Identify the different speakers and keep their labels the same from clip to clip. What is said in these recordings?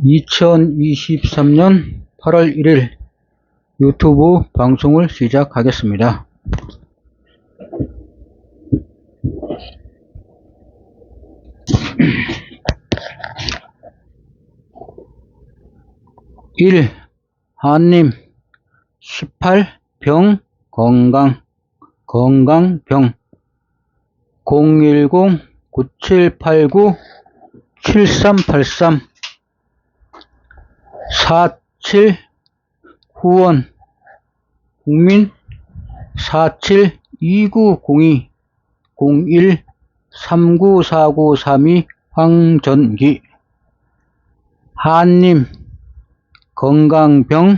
Speaker 1: 2023년 8월 1일 유튜브 방송을 시작하겠습니다. 일 한님 18 병 건강병 010-9789-7383 47 후원 국민 47-2902-01-394932 황전기 한님 건강병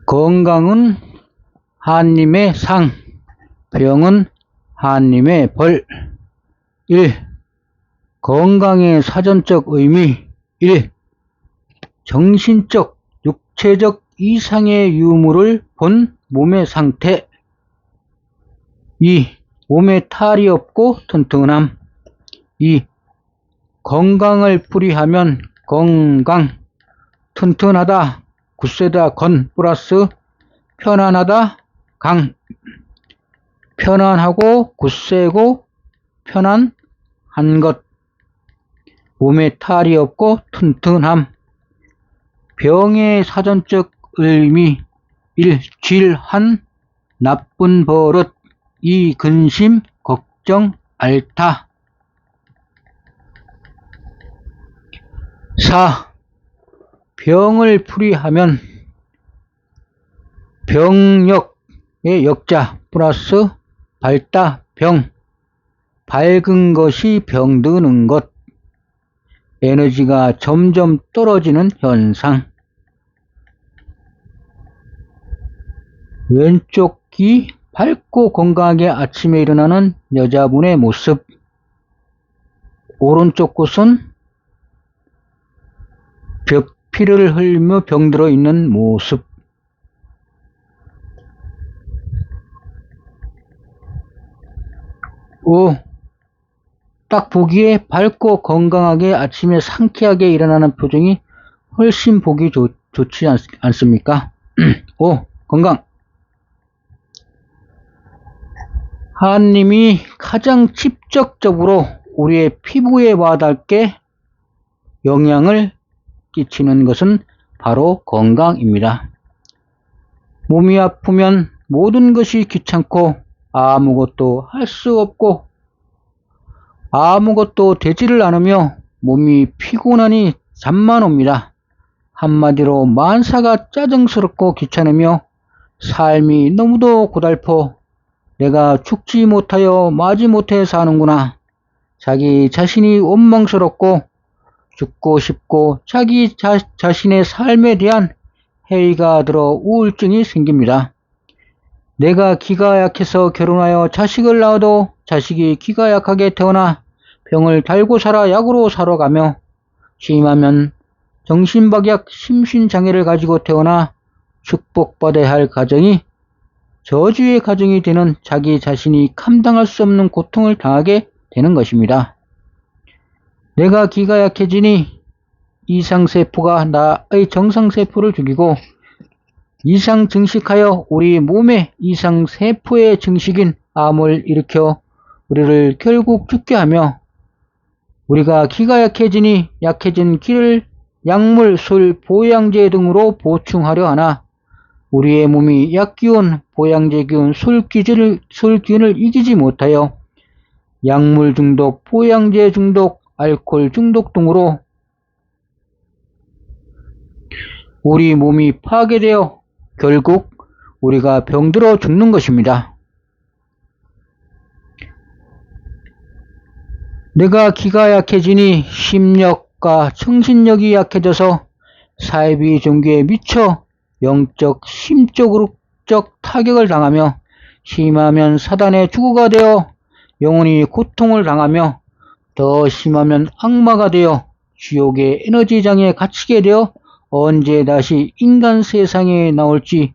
Speaker 1: 건강은 한님의 상, 병은 한님의 벌. 1. 건강의 사전적 의미. 1. 정신적, 육체적 이상의 유무를 본 몸의 상태. 2. 몸에 탈이 없고 튼튼함. 2. 건강을 풀이하면 건강, 튼튼하다, 굳세다 건 플러스 편안하다 강. 편안하고 굳세고 편안한 것. 몸에 탈이 없고 튼튼함. 병의 사전적 의미. 1. 질환, 나쁜 버릇. 2. 근심, 걱정, 앓다. 4. 병을 풀이하면 병력의 역자 플러스 밝다 병. 밝은 것이 병드는 것. 에너지가 점점 떨어지는 현상. 왼쪽 귀 밝고 건강하게 아침에 일어나는 여자분의 모습. 오른쪽 곳은 피를 흘리며 병들어 있는 모습. 5. 딱 보기에 밝고 건강하게 아침에 상쾌하게 일어나는 표정이 훨씬 보기 좋지 않습니까? 5. 건강. 하나님이 가장 직접적으로 우리의 피부에 와닿게 영향을 끼치는 것은 바로 건강입니다. 몸이 아프면 모든 것이 귀찮고 아무것도 할 수 없고 아무것도 되지를 않으며 몸이 피곤하니 잠만 옵니다. 한마디로 만사가 짜증스럽고 귀찮으며 삶이 너무도 고달퍼 내가 죽지 못하여 마지 못해 사는구나. 자기 자신이 원망스럽고 죽고 싶고 자기 자신의 삶에 대한 회의가 들어 우울증이 생깁니다. 내가 기가 약해서 결혼하여 자식을 낳아도 자식이 기가 약하게 태어나 병을 달고 살아 약으로 살아가며 심하면 정신박약 심신장애를 가지고 태어나 축복받아야 할 가정이 저주의 가정이 되는 자기 자신이 감당할 수 없는 고통을 당하게 되는 것입니다. 내가 기가 약해지니 이상세포가 나의 정상세포를 죽이고 이상 증식하여 우리 몸에 이상세포의 증식인 암을 일으켜 우리를 결국 죽게 하며 우리가 기가 약해지니 약해진 기를 약물, 술, 보양제 등으로 보충하려 하나 우리의 몸이 약기운, 보양제 기운, 술 기운을 이기지 못하여 약물 중독, 보양제 중독, 알코올 중독 등으로 우리 몸이 파괴되어 결국 우리가 병들어 죽는 것입니다. 내가 기가 약해지니 심력과 정신력이 약해져서 사이비 종교에 미쳐 영적, 심적으로 타격을 당하며 심하면 사단의 주구가 되어 영혼이 고통을 당하며 더 심하면 악마가 되어 지옥의 에너지장에 갇히게 되어 언제 다시 인간 세상에 나올지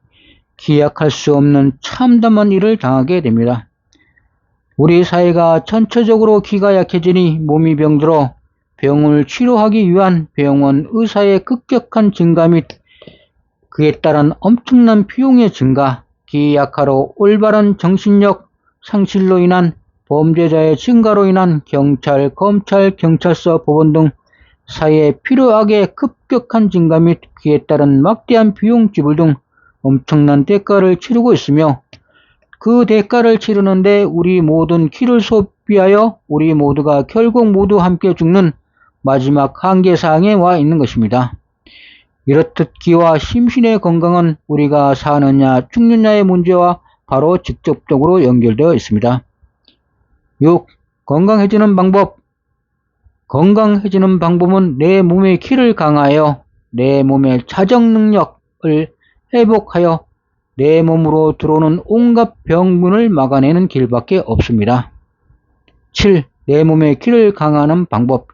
Speaker 1: 기약할 수 없는 참담한 일을 당하게 됩니다. 우리 사회가 전체적으로 기가 약해지니 몸이 병들어 병을 치료하기 위한 병원 의사의 급격한 증가 및 그에 따른 엄청난 비용의 증가, 기약화로 올바른 정신력 상실로 인한 범죄자의 증가로 인한 경찰, 검찰, 경찰서, 법원 등 사회의 필요악의 급격한 증가 및 그에 따른 막대한 비용 지불 등 엄청난 대가를 치르고 있으며 그 대가를 치르는데 우리 모든 기를 소비하여 우리 모두가 결국 모두 함께 죽는 마지막 한계사항에 와 있는 것입니다. 이렇듯 기와 심신의 건강은 우리가 사느냐 죽느냐의 문제와 바로 직접적으로 연결되어 있습니다. 6. 건강해지는 방법. 건강해지는 방법은 내 몸의 기를 강화하여 내 몸의 자정 능력을 회복하여 내 몸으로 들어오는 온갖 병균을 막아내는 길밖에 없습니다. 7. 내 몸의 기를 강화하는 방법.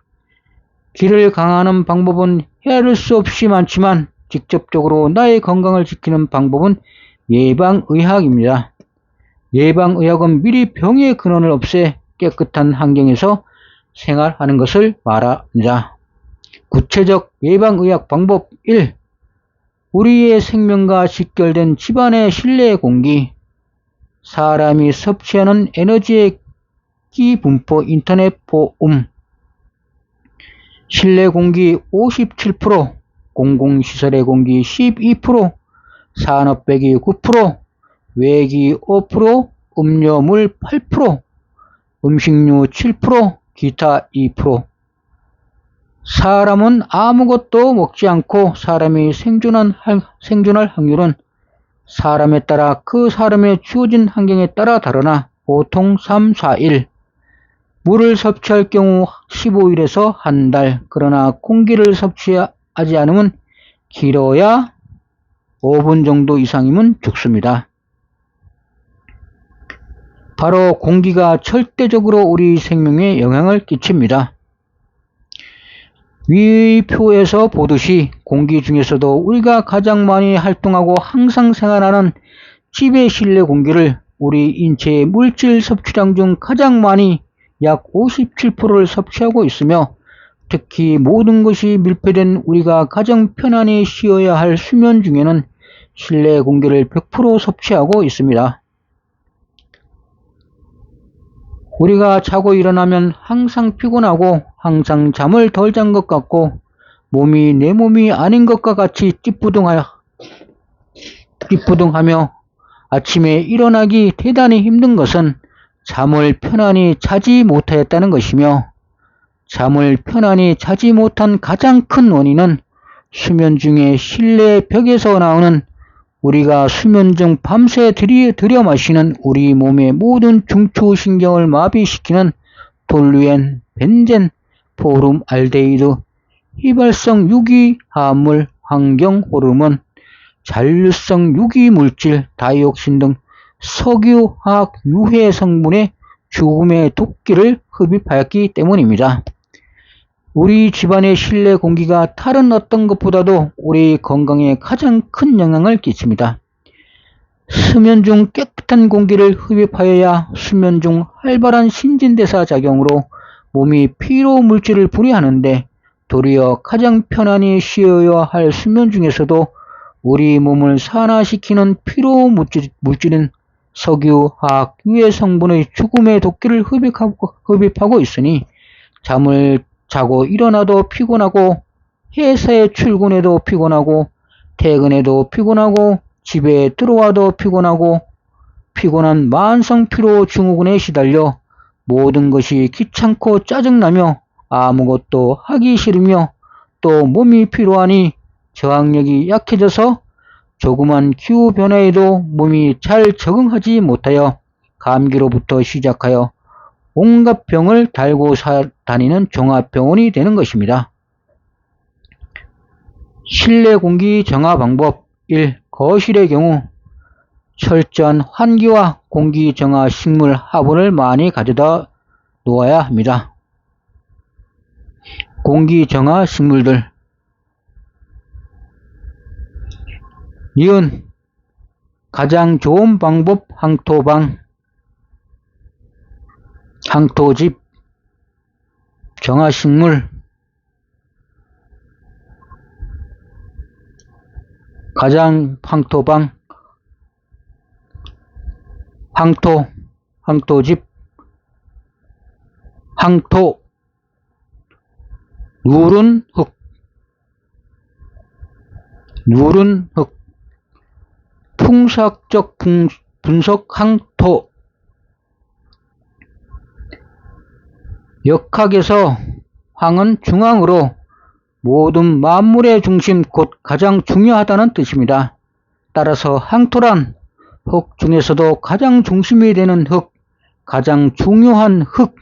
Speaker 1: 기를 강화하는 방법은 헤아릴 수 없이 많지만 직접적으로 나의 건강을 지키는 방법은 예방의학입니다. 예방의학은 미리 병의 근원을 없애 깨끗한 환경에서 생활하는 것을 말합니다. 구체적 예방의학 방법 1. 우리의 생명과 직결된 집안의 실내 공기, 사람이 섭취하는 에너지의 기 분포 인터넷 보험, 실내 공기 57%, 공공시설의 공기 12%, 산업배기 9%, 외기 5%, 음료물 8%, 음식료 7%, 기타 2%. 사람은 아무것도 먹지 않고 사람이 생존할 확률은 사람에 따라 그 사람의 주어진 환경에 따라 다르나 보통 3, 4일. 물을 섭취할 경우 15일에서 한 달, 그러나 공기를 섭취하지 않으면 길어야 5분 정도 이상이면 죽습니다. 바로 공기가 절대적으로 우리 생명에 영향을 끼칩니다. 위 표에서 보듯이 공기 중에서도 우리가 가장 많이 활동하고 항상 생활하는 집의 실내 공기를 우리 인체의 물질 섭취량 중 가장 많이 약 57%를 섭취하고 있으며 특히 모든 것이 밀폐된 우리가 가장 편안히 쉬어야 할 수면 중에는 실내 공기를 100% 섭취하고 있습니다. 우리가 자고 일어나면 항상 피곤하고 항상 잠을 덜 잔 것 같고 몸이 내 몸이 아닌 것과 같이 찌뿌둥하며 아침에 일어나기 대단히 힘든 것은 잠을 편안히 자지 못하였다는 것이며 잠을 편안히 자지 못한 가장 큰 원인은 수면 중에 실내 벽에서 나오는 우리가 수면 중 밤새 들여 마시는 우리 몸의 모든 중추신경을 마비시키는 톨루엔, 벤젠, 포름알데히드, 휘발성 유기화합물, 환경호르몬, 잔류성 유기물질, 다이옥신 등 석유화학 유해 성분의 죽음의 도끼를 흡입하였기 때문입니다. 우리 집안의 실내 공기가 다른 어떤 것보다도 우리 건강에 가장 큰 영향을 끼칩니다. 수면 중 깨끗한 공기를 흡입하여야 수면 중 활발한 신진대사 작용으로 몸이 피로 물질을 분해하는데 도리어 가장 편안히 쉬어야 할 수면 중에서도 우리 몸을 산화시키는 피로 물질인 석유화학 유해 성분의 죽음의 도끼를 흡입하고 있으니 잠을 자고 일어나도 피곤하고 회사에 출근해도 피곤하고 퇴근해도 피곤하고 집에 들어와도 피곤하고 피곤한 만성피로 증후군에 시달려 모든 것이 귀찮고 짜증나며 아무것도 하기 싫으며 또 몸이 피로하니 저항력이 약해져서 조그만 기후변화에도 몸이 잘 적응하지 못하여 감기로부터 시작하여 온갖 병을 달고 다니는 종합병원이 되는 것입니다. 실내 공기 정화 방법 1. 거실의 경우 철저한 환기와 공기 정화 식물 화분을 많이 가져다 놓아야 합니다. 공기 정화 식물들 니은 가장 좋은 방법 황토방 항토집, 정화식물, 가장 황토방, 황토, 황토집, 황토, 누른 흙, 누른 흙, 풍사학적 분석 황토, 역학에서 황은 중앙으로 모든 만물의 중심 곧 가장 중요하다는 뜻입니다. 따라서 황토란 흙 중에서도 가장 중심이 되는 흙, 가장 중요한 흙,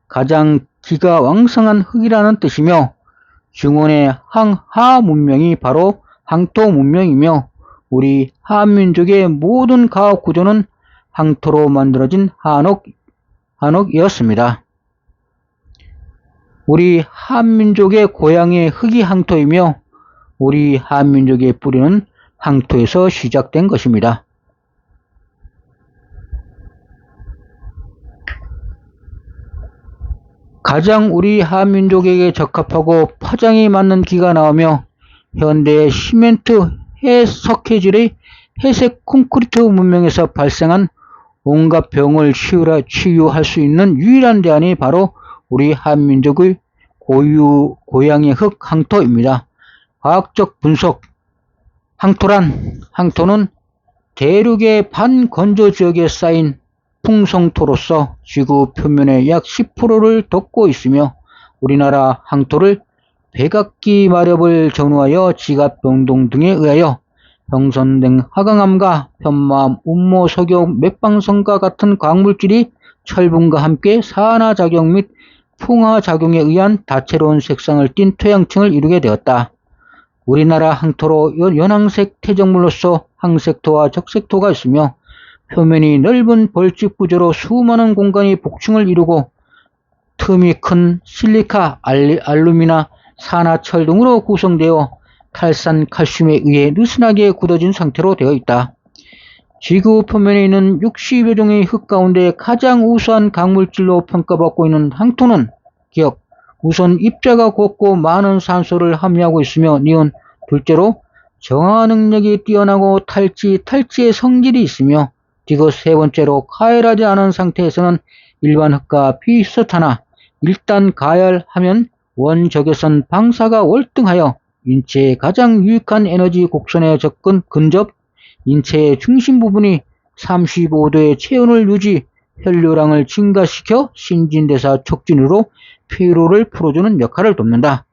Speaker 1: 가장 기가 왕성한 흙이라는 뜻이며 중원의 황하 문명이 바로 황토 문명이며 우리 한민족의 모든 가옥 구조는 황토로 만들어진 한옥이었습니다. 우리 한민족의 고향의 흙이 황토이며 우리 한민족의 뿌리는 황토에서 시작된 것입니다. 가장 우리 한민족에게 적합하고 파장이 맞는 기가 나오며 현대의 시멘트 해석해질의 회색 콘크리트 문명에서 발생한 온갖 병을 치유할 수 있는 유일한 대안이 바로 우리 한민족의 고향의 흙 황토입니다. 과학적 분석, 황토는 대륙의 반건조 지역에 쌓인 풍성토로서 지구 표면의 약 10%를 덮고 있으며 우리나라 황토를 백악기 마렵을 전후하여 지갑병동 등에 의하여 형성된 화강암과 현마암, 운모, 석유, 맥방성과 같은 광물질이 철분과 함께 산화작용 및 풍화작용에 의한 다채로운 색상을 띤 토양층을 이루게 되었다. 우리나라 황토로 연황색 퇴적물로서 황색토와 적색토가 있으며 표면이 넓은 벌집 구조로 수많은 공간이 복층을 이루고 틈이 큰 실리카, 알루미나, 산화철 등으로 구성되어 탈산 칼슘에 의해 느슨하게 굳어진 상태로 되어 있다. 지구 표면에 있는 60여 종의 흙 가운데 가장 우수한 광물질로 평가받고 있는 황토는 기억, 우선 입자가 곱고 많은 산소를 함유하고 있으며 니은, 둘째로 정화 능력이 뛰어나고 탈지의 성질이 있으며 디귿, 세 번째로 가열하지 않은 상태에서는 일반 흙과 비슷하나 일단 가열하면 원적외선 방사가 월등하여 인체에 가장 유익한 에너지 곡선에 근접, 인체의 중심 부분이 35도의 체온을 유지, 혈류량을 증가시켜 신진대사 촉진으로 피로를 풀어주는 역할을 돕는다.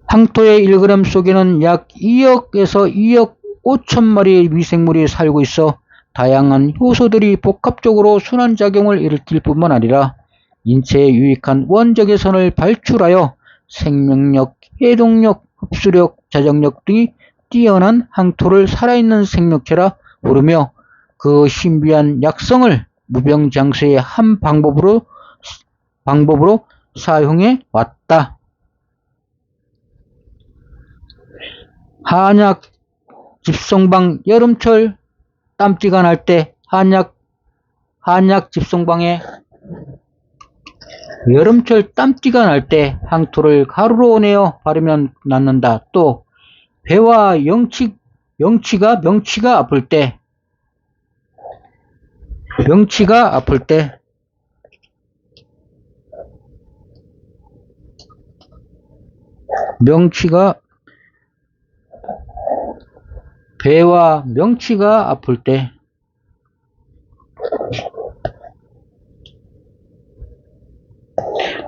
Speaker 1: 황토의 1g 속에는 약 2억에서 2억 5천 마리의 미생물이 살고 있어 다양한 효소들이 복합적으로 순환작용을 일으킬 뿐만 아니라 인체에 유익한 원적외선을 발출하여 생명력, 해독력, 흡수력, 자정력 등이 뛰어난 황토를 살아있는 생명체라 부르며 그 신비한 약성을 무병장수의 한 방법으로 사용해 왔다. 한약 집성방 여름철 땀띠가 날 때 한약 집성방에 여름철 땀띠가 날 때 황토를 가루로 내어 바르면 낫는다. 또 배와 명치가 아플 때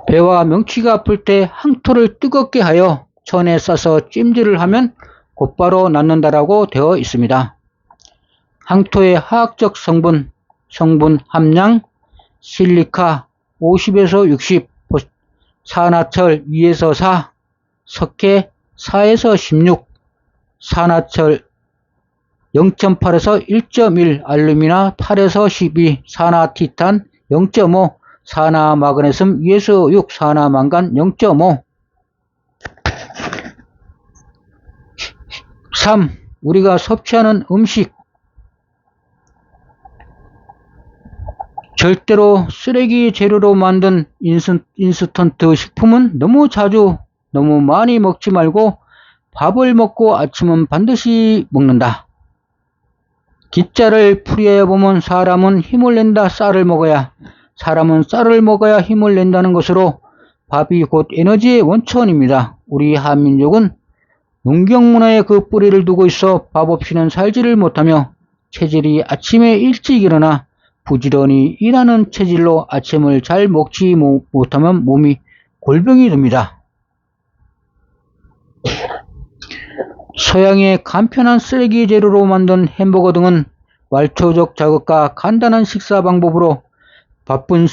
Speaker 1: 배와 명치가 아플 때 황토를 뜨겁게 하여 천에 싸서 찜질을 하면 곧바로 낫는다라고 되어 있습니다. 황토의 화학적 성분 함량 실리카 50에서 60, 산화철 2에서 4, 석회 4에서 16, 산화철 0.8에서 1.1, 알루미나 8에서 12, 산화티탄 0.5, 산화마그네슘 2에서 6, 산화망간 0.5. 3. 우리가 섭취하는 음식. 절대로 쓰레기 재료로 만든 인스턴트 식품은 너무 자주 너무 많이 먹지 말고 밥을 먹고 아침은 반드시 먹는다. 기자를 풀이해 보면 사람은 힘을 낸다 사람은 쌀을 먹어야 힘을 낸다는 것으로 밥이 곧 에너지의 원천입니다. 우리 한민족은 농경문화에 그 뿌리를 두고 있어 밥 없이는 살지를 못하며 체질이 아침에 일찍 일어나 부지런히 일하는 체질로 아침을 잘 먹지 못하면 몸이 골병이 됩니다. 서양의 간편한 쓰레기 재료로 만든 햄버거 등은 말초적 자극과 간단한 식사 방법으로 바쁜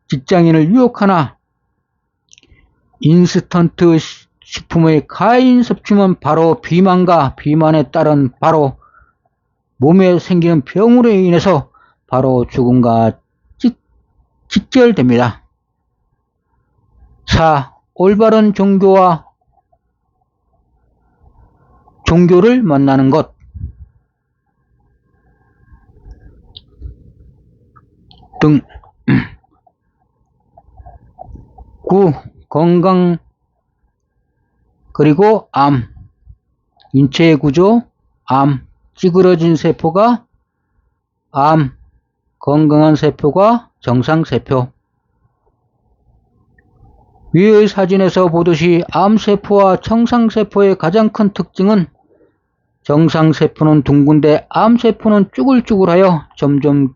Speaker 1: 직장인을 유혹하나 인스턴트 식품의 과잉 섭취는 바로 비만과 비만에 따른 바로 몸에 생기는 병으로 인해서 바로 죽음과 직결됩니다. 4. 올바른 종교를 만나는 것. 등. 9. 건강 그리고 암. 인체의 구조, 암. 찌그러진 세포가 암. 건강한 세포가 정상세포. 위의 사진에서 보듯이 암세포와 정상세포의 가장 큰 특징은 정상세포는 둥근데 암세포는 쭈글쭈글하여 점점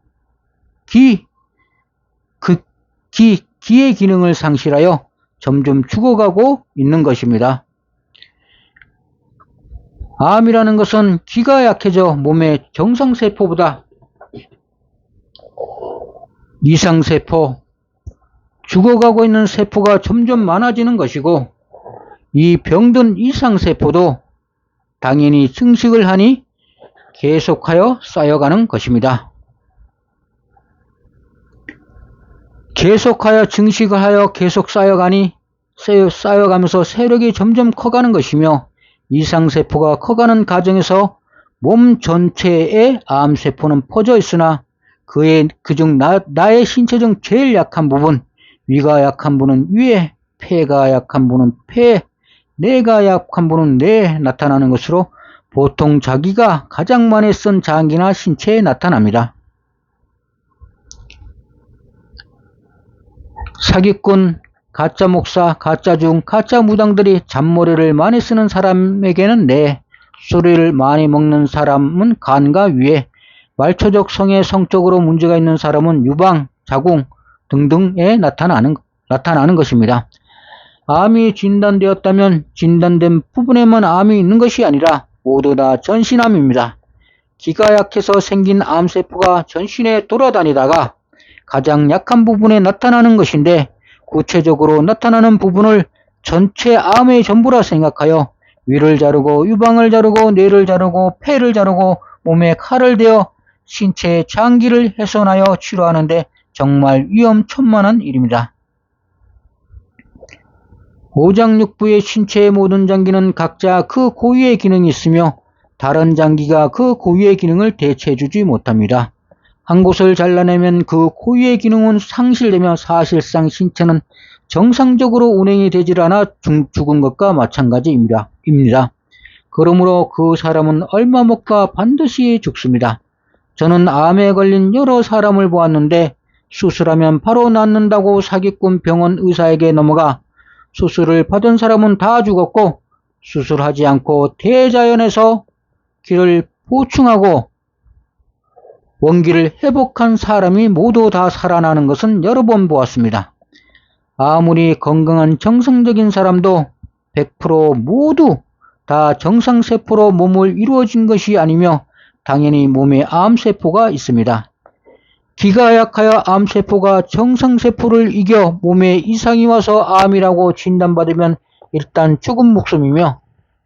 Speaker 1: 기의 기능을 상실하여 점점 죽어가고 있는 것입니다. 암이라는 것은 기가 약해져 몸의 정상세포보다 이상세포, 죽어가고 있는 세포가 점점 많아지는 것이고 이 병든 이상세포도 당연히 증식을 하니 계속하여 쌓여가는 것입니다. 계속하여 증식을 하여 계속 쌓여가면서 세력이 점점 커가는 것이며 이상세포가 커가는 과정에서 몸 전체에 암세포는 퍼져 있으나 그중 나의 신체 중 제일 약한 부분, 위가 약한 분은 위에, 폐가 약한 분은 폐, 뇌가 약한 분은 뇌에 나타나는 것으로 보통 자기가 가장 많이 쓴 장기나 신체에 나타납니다. 사기꾼, 가짜 목사, 가짜 중, 가짜 무당들이 잔머리를 많이 쓰는 사람에게는 뇌, 술을 많이 먹는 사람은 간과 위에, 말초적 성에 성적으로 문제가 있는 사람은 유방, 자궁 등등에 나타나는 것입니다. 암이 진단되었다면 진단된 부분에만 암이 있는 것이 아니라 모두 다 전신암입니다. 기가 약해서 생긴 암세포가 전신에 돌아다니다가 가장 약한 부분에 나타나는 것인데 구체적으로 나타나는 부분을 전체 암의 전부라 생각하여 위를 자르고 유방을 자르고 뇌를 자르고 폐를 자르고 몸에 칼을 대어 신체의 장기를 훼손하여 치료하는데 정말 위험천만한 일입니다. 오장육부의 신체의 모든 장기는 각자 그 고유의 기능이 있으며 다른 장기가 그 고유의 기능을 대체해주지 못합니다. 한 곳을 잘라내면 그 고유의 기능은 상실되며 사실상 신체는 정상적으로 운행이 되질 않아 죽은 것과 마찬가지입니다. 그러므로 그 사람은 얼마 못 가 반드시 죽습니다. 저는 암에 걸린 여러 사람을 보았는데 수술하면 바로 낫는다고 사기꾼 병원 의사에게 넘어가 수술을 받은 사람은 다 죽었고 수술하지 않고 대자연에서 기를 보충하고 원기를 회복한 사람이 모두 다 살아나는 것은 여러 번 보았습니다. 아무리 건강한 정상적인 사람도 100% 모두 다 정상세포로 몸을 이루어진 것이 아니며 당연히 몸에 암세포가 있습니다. 기가 약하여 암세포가 정상세포를 이겨 몸에 이상이 와서 암이라고 진단받으면 일단 죽은 목숨이며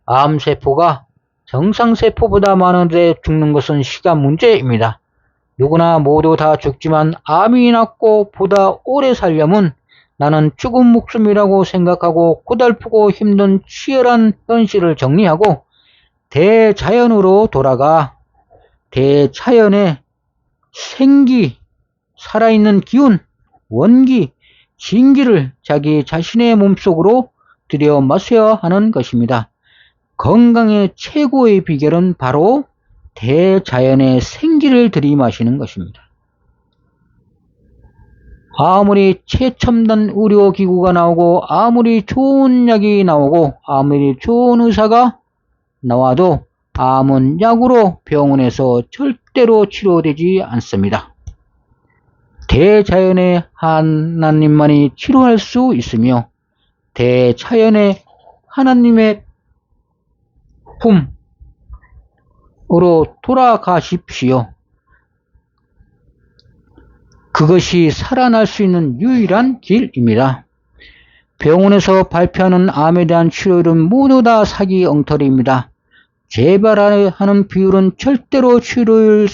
Speaker 1: 암세포가 정상세포보다 많은데 죽는 것은 시간 문제입니다. 누구나 모두 다 죽지만 암이 낫고 보다 오래 살려면 나는 죽은 목숨이라고 생각하고 고달프고 힘든 치열한 현실을 정리하고 대자연으로 돌아가 대자연의 살아있는 기운, 원기, 진기를 자기 자신의 몸속으로 들여 마셔야 하는 것입니다. 건강의 최고의 비결은 바로 대자연의 생기를 들이마시는 것입니다. 아무리 최첨단 의료기구가 나오고 아무리 좋은 약이 나오고 아무리 좋은 의사가 나와도 암은 약으로 병원에서 절대로 치료되지 않습니다. 대자연의 하나님만이 치료할 수 있으며 대자연의 하나님의 품으로 돌아가십시오. 그것이 살아날 수 있는 유일한 길입니다. 병원에서 발표하는 암에 대한 치료율은 모두 다 사기 엉터리입니다. 재발하는 비율은 절대로 치료율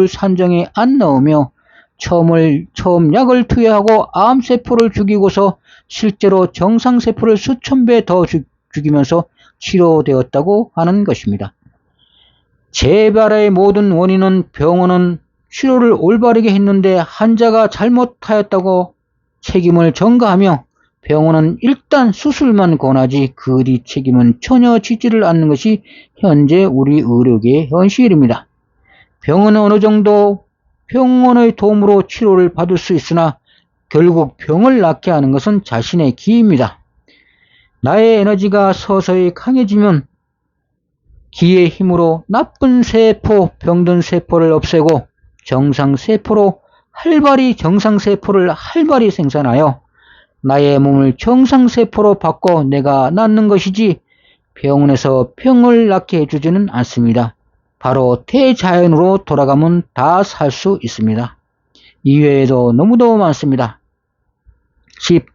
Speaker 1: 산정에 안 나오며 처음 약을 투여하고 암세포를 죽이고서 실제로 정상세포를 수천 배 더 죽이면서 치료되었다고 하는 것입니다. 재발의 모든 원인은 병원은 치료를 올바르게 했는데 환자가 잘못하였다고 책임을 전가하며 병원은 일단 수술만 권하지 그 뒤 책임은 전혀 지지를 않는 것이 현재 우리 의료계의 현실입니다. 병원은 어느 정도 병원의 도움으로 치료를 받을 수 있으나 결국 병을 낫게 하는 것은 자신의 기입니다. 나의 에너지가 서서히 강해지면 기의 힘으로 나쁜 세포, 병든 세포를 없애고 정상세포를 활발히 생산하여 나의 몸을 정상세포로 바꿔 내가 낫는 것이지 병원에서 병을 낫게 해주지는 않습니다. 바로 대자연으로 돌아가면 다 살 수 있습니다. 이외에도 너무도 많습니다. 집,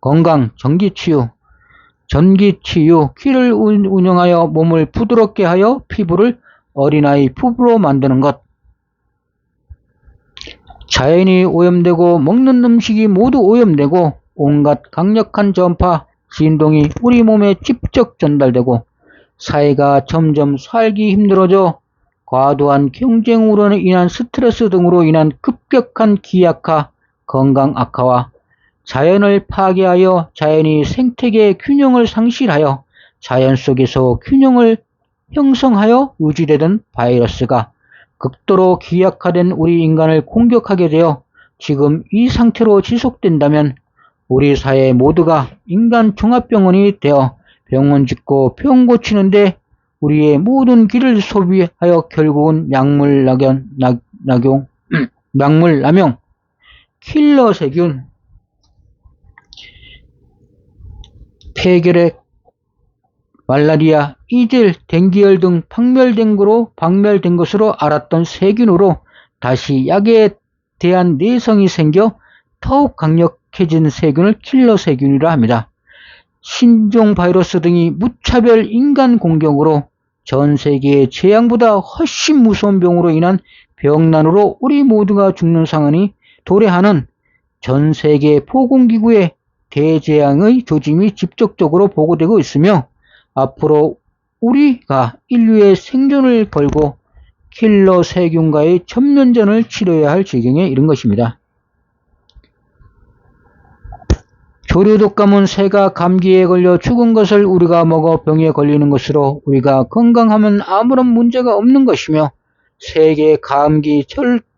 Speaker 1: 건강, 전기치유, 귀를 운영하여 몸을 부드럽게 하여 피부를 어린아이 피부로 만드는 것, 자연이 오염되고 먹는 음식이 모두 오염되고 온갖 강력한 전파, 진동이 우리 몸에 직접 전달되고 사회가 점점 살기 힘들어져 과도한 경쟁으로 인한 스트레스 등으로 인한 급격한 기약화, 건강 악화와 자연을 파괴하여 자연이 생태계의 균형을 상실하여 자연 속에서 균형을 형성하여 유지되던 바이러스가 극도로 기약화된 우리 인간을 공격하게 되어 지금 이 상태로 지속된다면 우리 사회 모두가 인간 종합병원이 되어 병원 짓고 병 고치는데 우리의 모든 기를 소비하여 결국은 약물 남용, 킬러 세균, 폐결핵, 말라리아, 이질, 댕기열 등 박멸된 것으로 알았던 세균으로 다시 약에 대한 내성이 생겨 더욱 강력해진 세균을 킬러 세균이라 합니다. 신종 바이러스 등이 무차별 인간 공격으로 전 세계의 재앙보다 훨씬 무서운 병으로 인한 병난으로 우리 모두가 죽는 상황이 도래하는 전 세계 보건기구의 대재앙의 조짐이 직접적으로 보고되고 있으며 앞으로 우리가 인류의 생존을 걸고 킬러 세균과의 전면전을 치러야 할 지경에 이른 것입니다. 조류독감은 새가 감기에 걸려 죽은 것을 우리가 먹어 병에 걸리는 것으로 우리가 건강하면 아무런 문제가 없는 것이며 새에게 감기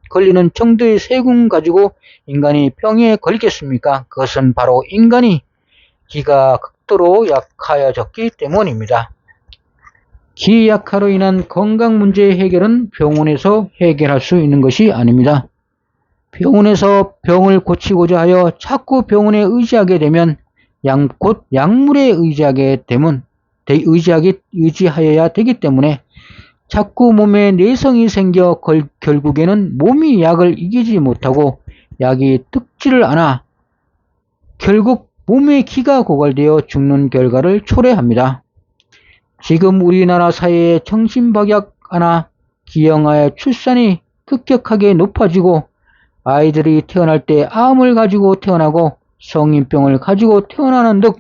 Speaker 1: 걸리는 정도의 세균 가지고 인간이 병에 걸리겠습니까? 그것은 바로 인간이 기가 극도로 약하여졌기 때문입니다. 기 약화로 인한 건강 문제의 해결은 병원에서 해결할 수 있는 것이 아닙니다. 병원에서 병을 고치고자 하여 자꾸 병원에 의지하게 되면 곧 약물에 의지하여야 되기 때문에 자꾸 몸에 내성이 생겨 결국에는 몸이 약을 이기지 못하고 약이 득지를 않아 결국 몸의 기가 고갈되어 죽는 결과를 초래합니다. 지금 우리나라 사회의 정신박약화나 기형아의 출산이 급격하게 높아지고 아이들이 태어날 때 암을 가지고 태어나고 성인병을 가지고 태어나는 등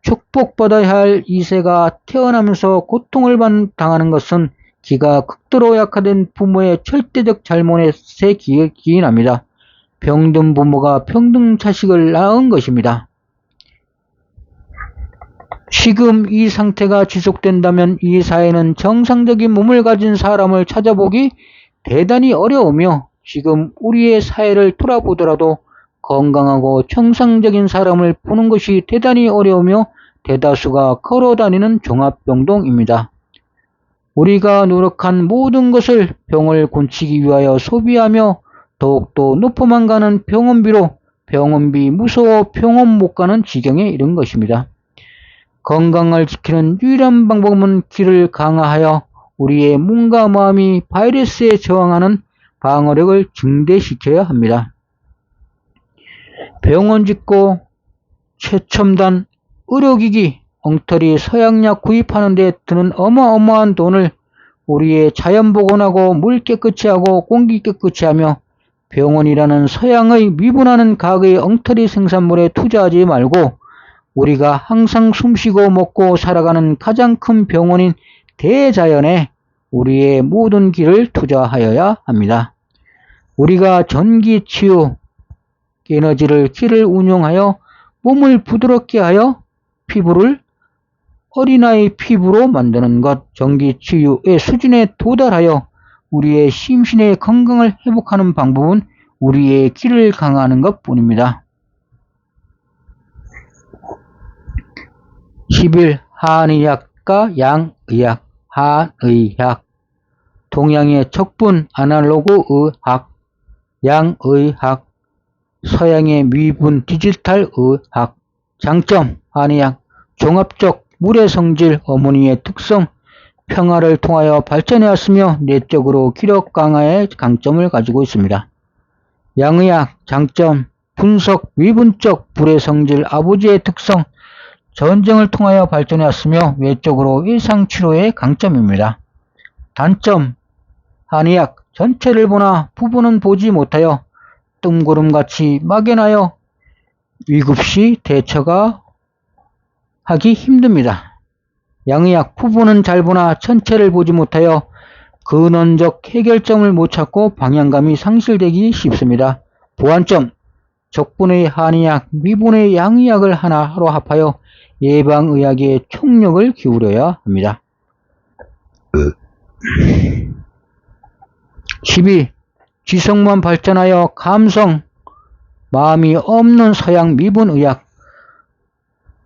Speaker 1: 축복받아야 할 2세가 태어나면서 고통을 당하는 것은 기가 극도로 약화된 부모의 절대적 잘못에 기인합니다. 병든 부모가 병든 자식을 낳은 것입니다. 지금 이 상태가 지속된다면 이 사회는 정상적인 몸을 가진 사람을 찾아보기 대단히 어려우며 지금 우리의 사회를 돌아보더라도 건강하고 정상적인 사람을 보는 것이 대단히 어려우며 대다수가 걸어다니는 종합병동입니다. 우리가 노력한 모든 것을 병을 고치기 위하여 소비하며 더욱더 높아만 가는 병원비로 병원비 무서워 병원 못 가는 지경에 이른 것입니다. 건강을 지키는 유일한 방법은 기를 강화하여 우리의 몸과 마음이 바이러스에 저항하는 방어력을 증대시켜야 합니다. 병원 짓고 최첨단 의료기기, 엉터리 서양약 구입하는 데 드는 어마어마한 돈을 우리의 자연 복원하고 물 깨끗이 하고 공기 깨끗이 하며 병원이라는 서양의 미분하는 과거의 엉터리 생산물에 투자하지 말고 우리가 항상 숨쉬고 먹고 살아가는 가장 큰 병원인 대자연에 우리의 모든 길을 투자하여야 합니다. 우리가 전기, 치유, 에너지를 기를 운용하여 몸을 부드럽게 하여 피부를 어린아이 피부로 만드는 것, 전기 치유의 수준에 도달하여 우리의 심신의 건강을 회복하는 방법은 우리의 기를 강화하는 것 뿐입니다. 10일 한의학과 양의학, 한의학, 동양의 척분 아날로그 의학, 양의학, 서양의 미분 디지털 의학. 장점 한의학, 종합적 물의 성질, 어머니의 특성, 평화를 통하여 발전해왔으며 내적으로 기력 강화의 강점을 가지고 있습니다. 양의학 장점, 분석 미분적 불의 성질, 아버지의 특성, 전쟁을 통하여 발전해왔으며 외적으로 일상치료의 강점입니다. 단점 한의학, 전체를 보나 부분은 보지 못하여 뜬구름같이 막연하여 위급시 대처가 하기 힘듭니다. 양의학, 부분은 잘 보나 전체를 보지 못하여 근원적 해결점을 못 찾고 방향감이 상실되기 쉽습니다. 보완점, 적분의 한의학, 미분의 양의학을 하나로 합하여 예방의학에 총력을 기울여야 합니다. 12. 지성만 발전하여 감성, 마음이 없는 서양 미분의학,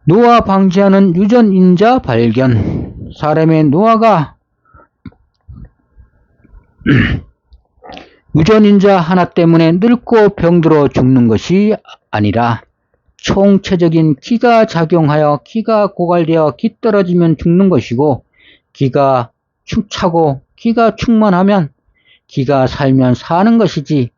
Speaker 1: 노화 방지하는 유전인자 발견. 사람의 노화가 유전인자 하나 때문에 늙고 병들어 죽는 것이 아니라 총체적인 기가 작용하여 기가 고갈되어 기 떨어지면 죽는 것이고, 기가 차고 기가 충만하면 기가 살면 사는 것이지,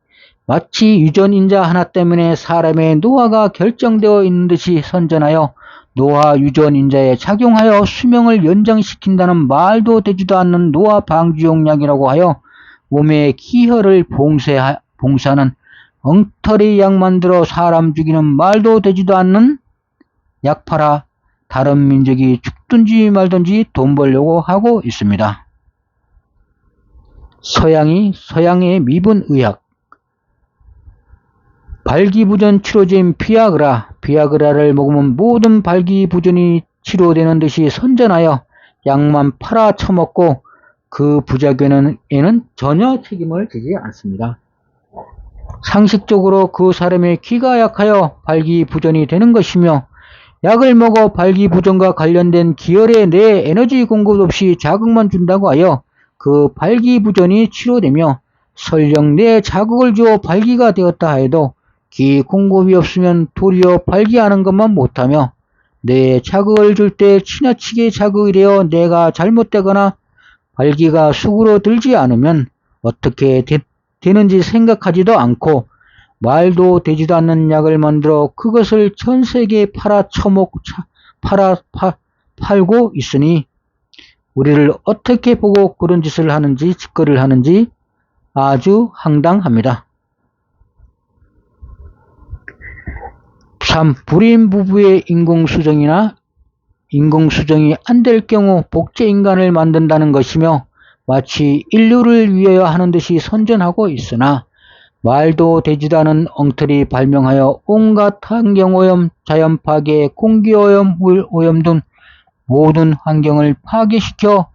Speaker 1: 마치 유전인자 하나 때문에 사람의 노화가 결정되어 있는 듯이 선전하여 노화 유전인자에 작용하여 수명을 연장시킨다는 말도 되지도 않는 노화 방지용 약이라고 하여 몸의 기혈을 봉쇄하는 엉터리 약 만들어 사람 죽이는 말도 되지도 않는 약 팔아 다른 민족이 죽든지 말든지 돈 벌려고 하고 있습니다. 서양의 미분의학, 발기부전 치료제인 비아그라를 먹으면 모든 발기부전이 치료되는 듯이 선전하여 약만 팔아 처먹고 그 부작용에는 전혀 책임을 지지 않습니다. 상식적으로 그 사람의 기가 약하여 발기부전이 되는 것이며, 약을 먹어 발기부전과 관련된 기혈에 내 에너지 공급 없이 자극만 준다고 하여 그 발기부전이 치료되며, 설령 내 자극을 주어 발기가 되었다 해도 기 공급이 없으면 도리어 발기하는 것만 못하며, 내 자극을 줄 때 지나치게 자극이 되어 내가 잘못되거나 발기가 수그러들지 않으면 어떻게 되는지 생각하지도 않고 말도 되지도 않는 약을 만들어 그것을 전 세계에 팔고 있으니 우리를 어떻게 보고 그런 짓을 하는지, 짓거리를 하는지 아주 황당합니다. 3. 불임 부부의 인공수정이 안 될 경우 복제인간을 만든다는 것이며, 마치 인류를 위하여 하는 듯이 선전하고 있으나 말도 되지도 않은 엉터리 발명하여 온갖 환경오염, 자연파괴, 공기오염, 물오염 등 모든 환경을 파괴시켜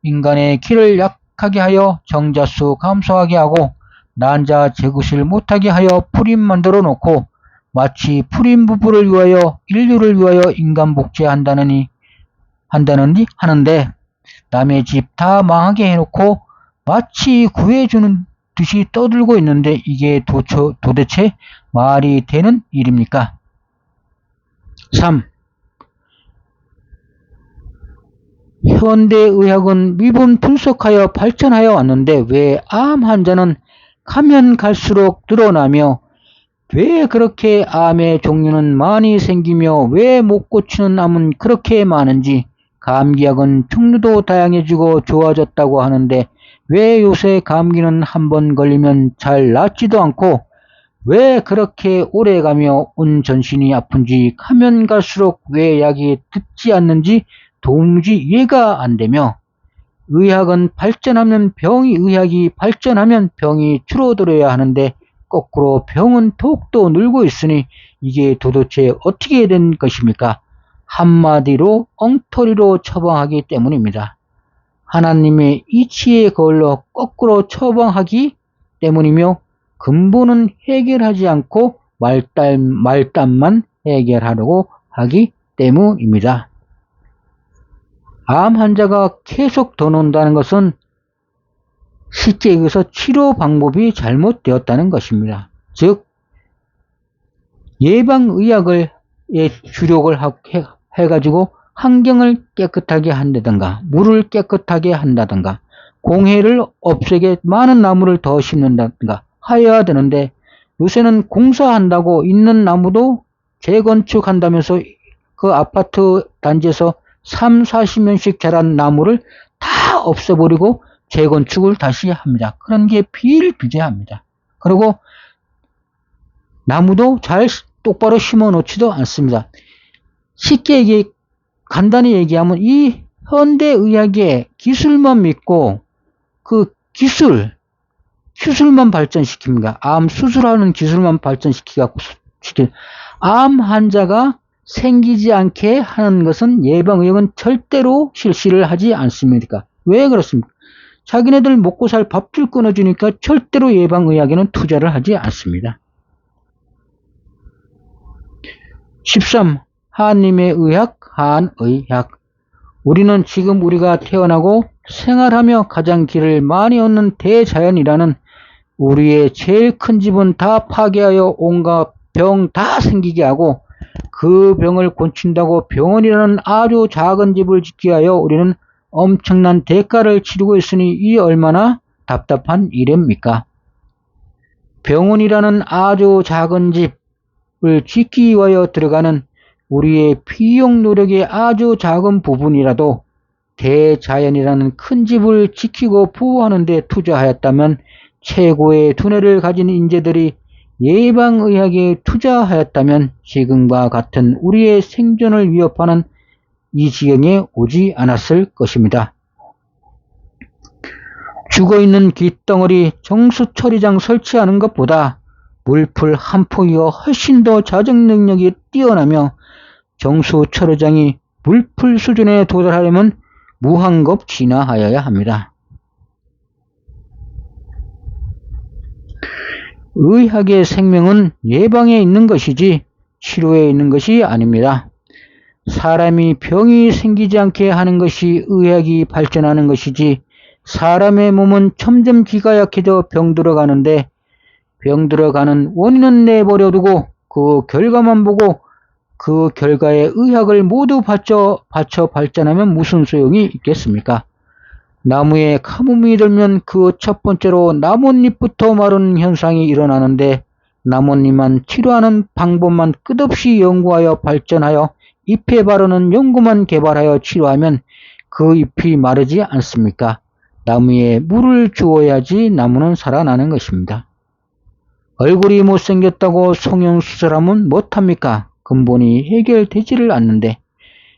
Speaker 1: 인간의 길을 약하게 하여 정자수 감소하게 하고 난자 제굿을 못하게 하여 풀임 만들어 놓고 마치 풀임 부부를 위하여 인류를 위하여 인간 복제한다느니 하는데 남의 집 다 망하게 해놓고 마치 구해주는 듯이 떠들고 있는데 이게 도대체 말이 되는 일입니까? 3. 현대의학은 미분 분석하여 발전하여 왔는데 왜 암 환자는 가면 갈수록 늘어나며 왜 그렇게 암의 종류는 많이 생기며 왜 못 고치는 암은 그렇게 많은지 감기약은 종류도 다양해지고 좋아졌다고 하는데 왜 요새 감기는 한 번 걸리면 잘 낫지도 않고 왜 그렇게 오래가며 온 전신이 아픈지 가면 갈수록 왜 약이 듣지 않는지 도무지 이해가 안 되며 의학이 발전하면 병이 줄어들어야 하는데 거꾸로 병은 더욱더 늘고 있으니 이게 도대체 어떻게 된 것입니까? 한마디로 엉터리로 처방하기 때문입니다. 하나님의 이치에 거울러 거꾸로 처방하기 때문이며 근본은 해결하지 않고 말단만 해결하려고 하기 때문입니다. 암 환자가 계속 더 논다는 것은 실제 여기서 치료 방법이 잘못되었다는 것입니다. 즉 예방의학을 주력을 해가지고 환경을 깨끗하게 한다든가 물을 깨끗하게 한다든가 공해를 없애게 많은 나무를 더 심는다든가 하여야 되는데 요새는 공사한다고 있는 나무도 재건축한다면서 그 아파트 단지에서 3, 40년씩 자란 나무를 다 없애버리고 재건축을 다시 합니다. 그런 게 비일비재합니다. 그리고 나무도 잘 똑바로 심어 놓지도 않습니다. 간단히 얘기하면 이 현대의학의 기술만 믿고 그 기술만 발전시킵니다. 암 수술하는 기술만 발전시키고 암 환자가 생기지 않게 하는 것은 예방의학은 절대로 실시를 하지 않습니까? 왜 그렇습니까? 자기네들 먹고 살 밥줄 끊어주니까 절대로 예방의학에는 투자를 하지 않습니다. 13. 하나님의 의학, 한의학. 우리는 지금 우리가 태어나고 생활하며 가장 길을 많이 얻는 대자연이라는 우리의 제일 큰 집은 다 파괴하여 온갖 병 다 생기게 하고 그 병을 고친다고 병원이라는 아주 작은 집을 짓게 하여 우리는 엄청난 대가를 치르고 있으니 이 얼마나 답답한 일입니까? 병원이라는 아주 작은 집을 짓기 위하여 들어가는 우리의 비용 노력의 아주 작은 부분이라도 대자연이라는 큰 집을 지키고 보호하는 데 투자하였다면 최고의 두뇌를 가진 인재들이 예방의학에 투자하였다면 지금과 같은 우리의 생존을 위협하는 이 지경에 오지 않았을 것입니다. 죽어있는 깃덩어리 정수처리장 설치하는 것보다 물풀 한 포기가 훨씬 더 자정 능력이 뛰어나며 정수처리장이 물풀 수준에 도달하려면 무한겁 진화하여야 합니다. 의학의 생명은 예방에 있는 것이지 치료에 있는 것이 아닙니다. 사람이 병이 생기지 않게 하는 것이 의학이 발전하는 것이지 사람의 몸은 점점 기가 약해져 병들어가는데 병들어가는 원인은 내버려두고 그 결과만 보고 그 결과에 의학을 모두 바쳐 발전하면 무슨 소용이 있겠습니까? 나무에 가뭄이 들면 그 첫 번째로 나뭇잎부터 마르는 현상이 일어나는데 나뭇잎만 치료하는 방법만 끝없이 연구하여 발전하여 잎에 바르는 연고만 개발하여 치료하면 그 잎이 마르지 않습니까? 나무에 물을 주어야지 나무는 살아나는 것입니다. 얼굴이 못생겼다고 성형수술하면 못합니까? 근본이 해결되지를 않는데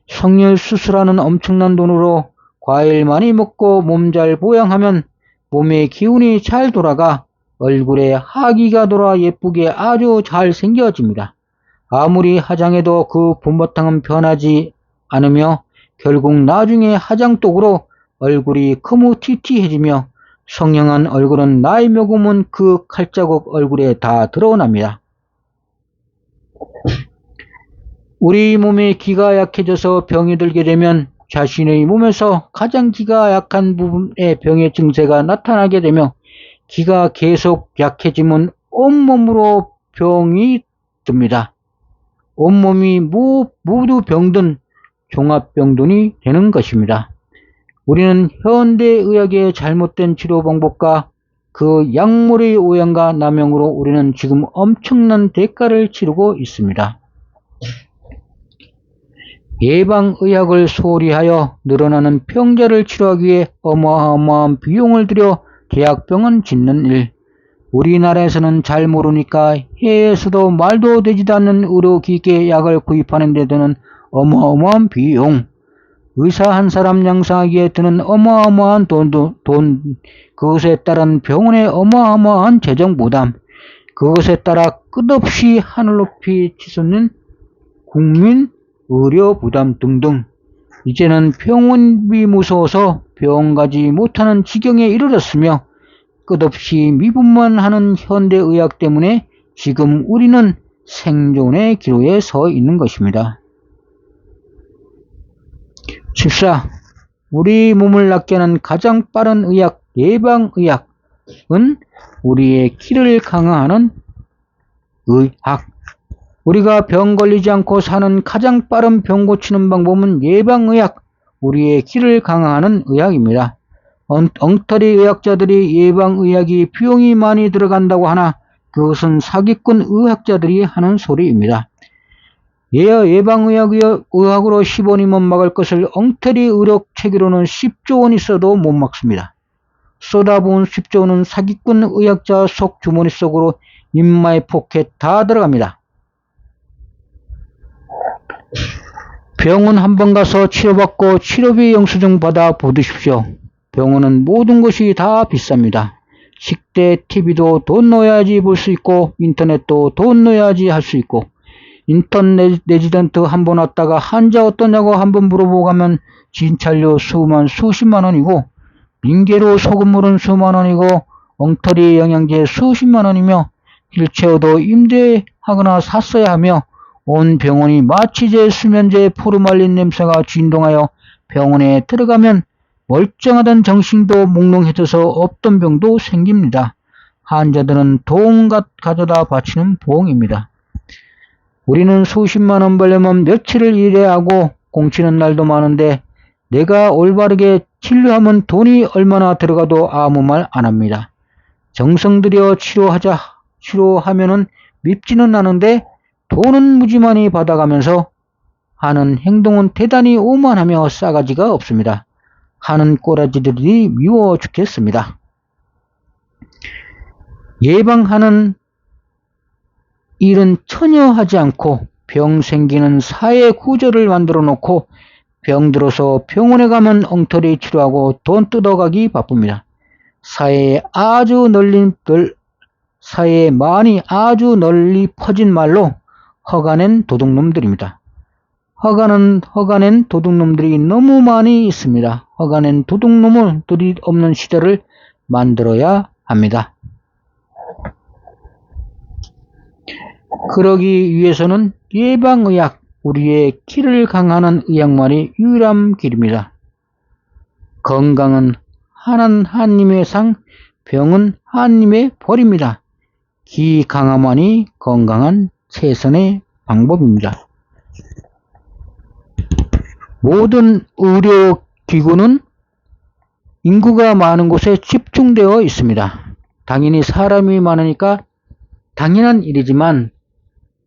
Speaker 1: 성형수술하는 엄청난 돈으로 과일 많이 먹고 몸 잘 보양하면 몸의 기운이 잘 돌아가 얼굴에 하기가 돌아 예쁘게 아주 잘 생겨집니다. 아무리 화장해도 그 봄바탕은 변하지 않으며 결국 나중에 화장독으로 얼굴이 흐뭇티티해지며 성형한 얼굴은 나이 먹으면 그 칼자국 얼굴에 다 드러납니다. 우리 몸의 기가 약해져서 병이 들게 되면 자신의 몸에서 가장 기가 약한 부분의 병의 증세가 나타나게 되며 기가 계속 약해지면 온몸으로 병이 듭니다. 온몸이 모두 병든 종합병든이 되는 것입니다. 우리는 현대의학의 잘못된 치료 방법과 그 약물의 오염과 남용으로 우리는 지금 엄청난 대가를 치르고 있습니다. 예방의학을 소홀히 하여 늘어나는 병자를 치료하기 위해 어마어마한 비용을 들여 대학병원 짓는 일. 우리나라에서는 잘 모르니까 해외에서도 말도 되지도 않는 의료기기의 약을 구입하는 데 드는 어마어마한 비용. 의사 한 사람 양성하기에 드는 어마어마한 돈, 그것에 따른 병원의 어마어마한 재정 부담, 그것에 따라 끝없이 하늘 높이 치솟는 국민 의료 부담 등등. 이제는 병원비 무서워서 병원 가지 못하는 지경에 이르렀으며 끝없이 미분만 하는 현대의학 때문에 지금 우리는 생존의 기로에 서 있는 것입니다. 14. 우리 몸을 낫게 하는 가장 빠른 의학, 예방의학은 우리의 기를 강화하는 의학. 우리가 병 걸리지 않고 사는 가장 빠른 병 고치는 방법은 예방의학, 우리의 기를 강화하는 의학입니다. 엉터리 의학자들이 예방의학이 비용이 많이 들어간다고 하나 그것은 사기꾼 의학자들이 하는 소리입니다. 예방의학으로 10원이면 막을 것을 엉터리 의료 체계로는 10조 원 있어도 못 막습니다. 쏟아부은 10조 원은 사기꾼 의학자 속 주머니 속으로 인마의 포켓 다 들어갑니다. 병원 한번 가서 치료받고 치료비 영수증 받아 보드십시오. 병원은 모든 것이 다 비쌉니다. 식대, TV도 돈 넣어야지 볼 수 있고 인터넷도 돈 넣어야지 할 수 있고 인턴 레지던트 한번 왔다가 환자 어떠냐고 한번 물어보고 가면 진찰료 수십만 원이고 링게로 소금물은 수만 원이고 엉터리 영양제 수십만 원이며 휠체어도 임대하거나 샀어야 하며 온 병원이 마취제, 수면제, 포르말린 냄새가 진동하여 병원에 들어가면 멀쩡하던 정신도 몽롱해져서 없던 병도 생깁니다. 환자들은 돈 가져다 바치는 보응입니다. 우리는 수십만 원 벌려면 며칠을 일해야 하고 공치는 날도 많은데 내가 올바르게 진료하면 돈이 얼마나 들어가도 아무 말 안 합니다. 정성 들여 치료하면은 밉지는 않은데 돈은 무지 많이 받아가면서 하는 행동은 대단히 오만하며 싸가지가 없습니다. 하는 꼬라지들이 미워 죽겠습니다. 예방하는 일은 전혀 하지 않고 병 생기는 사회 구조를 만들어 놓고 병 들어서 병원에 가면 엉터리 치료하고 돈 뜯어가기 바쁩니다. 사회에 많이 아주 널리 퍼진 말로 허가낸 도둑놈들입니다. 허가낸 도둑놈들이 너무 많이 있습니다. 허가낸 도둑놈들이 없는 시대를 만들어야 합니다. 그러기 위해서는 예방의학, 우리의 기를 강화하는 의학만이 유일한 길입니다. 건강은 하나님의 상, 병은 하나님의 벌입니다. 기 강화만이 건강한 최선의 방법입니다. 모든 의료기구는 인구가 많은 곳에 집중되어 있습니다. 당연히 사람이 많으니까 당연한 일이지만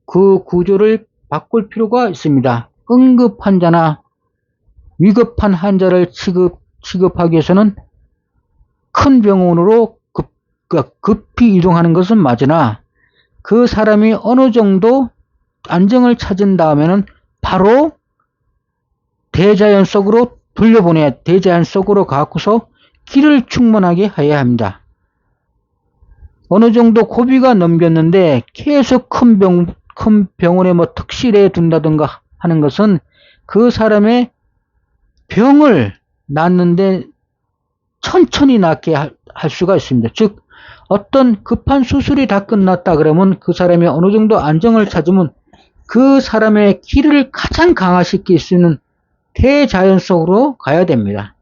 Speaker 1: 그 구조를 바꿀 필요가 있습니다. 응급 환자나 위급한 환자를 취급하기 위해서는 큰 병원으로 급히 이동하는 것은 맞으나 그 사람이 어느 정도 안정을 찾은 다음에는 바로 대자연 속으로 돌려보내야 대자연 속으로 가고서 기를 충만하게 해야 합니다. 어느 정도 고비가 넘겼는데 계속 큰 병원에 뭐 특실에 둔다든가 하는 것은 그 사람의 병을 낫는데 천천히 낫게 할 수가 있습니다. 즉 어떤 급한 수술이 다 끝났다 그러면 그 사람이 어느 정도 안정을 찾으면 그 사람의 기를 가장 강화시킬 수 있는 대자연 속으로 가야 됩니다.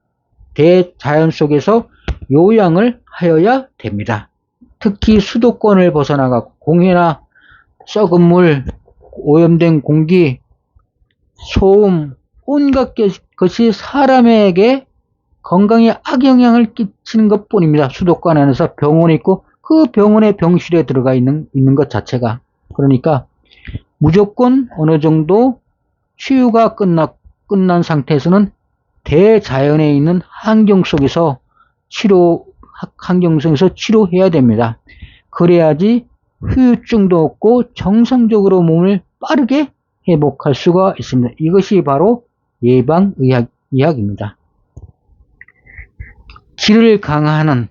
Speaker 1: 대자연 속에서 요양을 하여야 됩니다. 특히 수도권을 벗어나가고 공해나 썩은 물, 오염된 공기, 소음, 온갖 것이 사람에게 건강에 악영향을 끼치는 것 뿐입니다. 수도권 안에서 병원이 있고 그 병원의 병실에 들어가 있는 것 자체가. 그러니까 무조건 어느 정도 치유가 끝난 상태에서는 대자연에 있는 환경 속에서 환경 속에서 치료해야 됩니다. 그래야지 후유증도 없고 정상적으로 몸을 빠르게 회복할 수가 있습니다. 이것이 바로 예방의학입니다. 기를 강화하는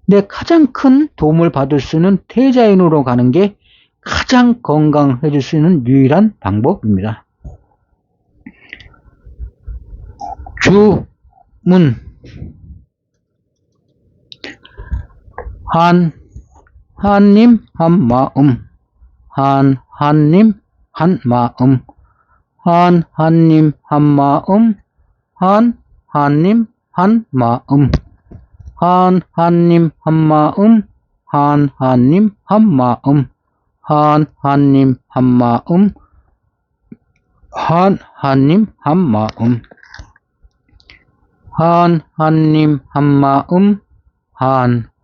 Speaker 1: 데 가장 큰 도움을 받을 수 있는 대자연으로 가는 게 가장 건강해질 수 있는 유일한 방법입니다. 주문 한님 한마음 한님 한마음 한님 한마음 한님 한마음 한님 한마음 한님 한마음 한님 한마음 한님 한마음 한님 한마음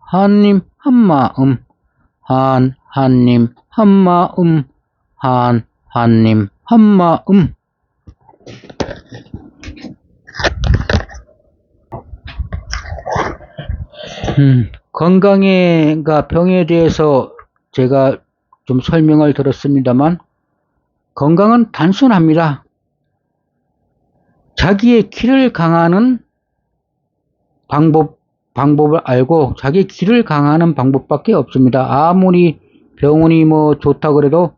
Speaker 1: 한님 한마음 한님 한마음 한님 한마음. 건강과 병에 대해서 제가 좀 설명을 들었습니다만 건강은 단순합니다. 자기의 기를 강화하는 방법을 알고 자기 기를 강화하는 방법밖에 없습니다. 아무리 병원이 뭐 좋다 그래도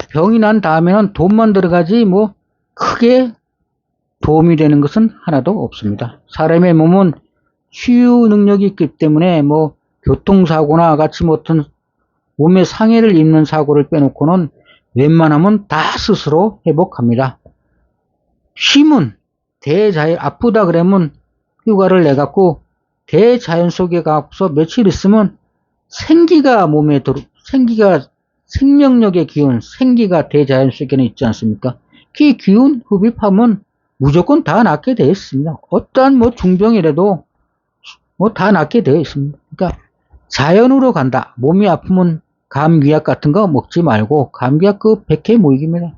Speaker 1: 병이 난 다음에는 돈만 들어가지 뭐 크게 도움이 되는 것은 하나도 없습니다. 사람의 몸은 치유 능력이 있기 때문에 뭐 교통사고나 같이 어떤 몸에 상해를 입는 사고를 빼놓고는 웬만하면 다 스스로 회복합니다. 힘은 대자연, 아프다 그러면 휴가를 내갖고 대자연 속에 가서 며칠 있으면 생기가 생명력의 기운, 생기가 대자연 속에는 있지 않습니까? 그 기운 흡입하면 무조건 다 낫게 되어 있습니다. 어떠한 뭐 중병이라도 뭐 다 낫게 되어 있습니다. 그러니까 자연으로 간다. 몸이 아프면 감기약 같은 거 먹지 말고 감기약 그 100회 모이기입니다.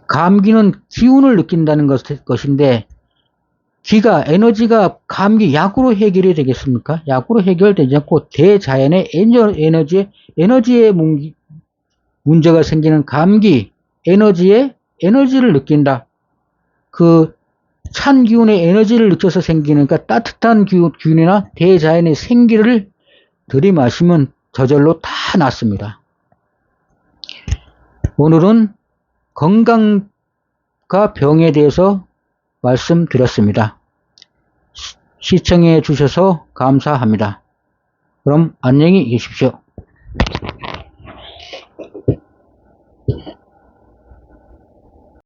Speaker 1: 감기는 기운을 느낀다는 것인데 에너지가 감기 약으로 해결이 되겠습니까? 약으로 해결되지 않고 대자연의 에너지의 문제가 생기는 감기, 에너지를 느낀다. 그 찬 기운의 에너지를 느껴서 생기는, 그러니까 따뜻한 기운이나 대자연의 생기를 들이마시면 저절로 다 낫습니다. 오늘은 건강과 병에 대해서 말씀드렸습니다. 시청해 주셔서 감사합니다. 그럼 안녕히 계십시오.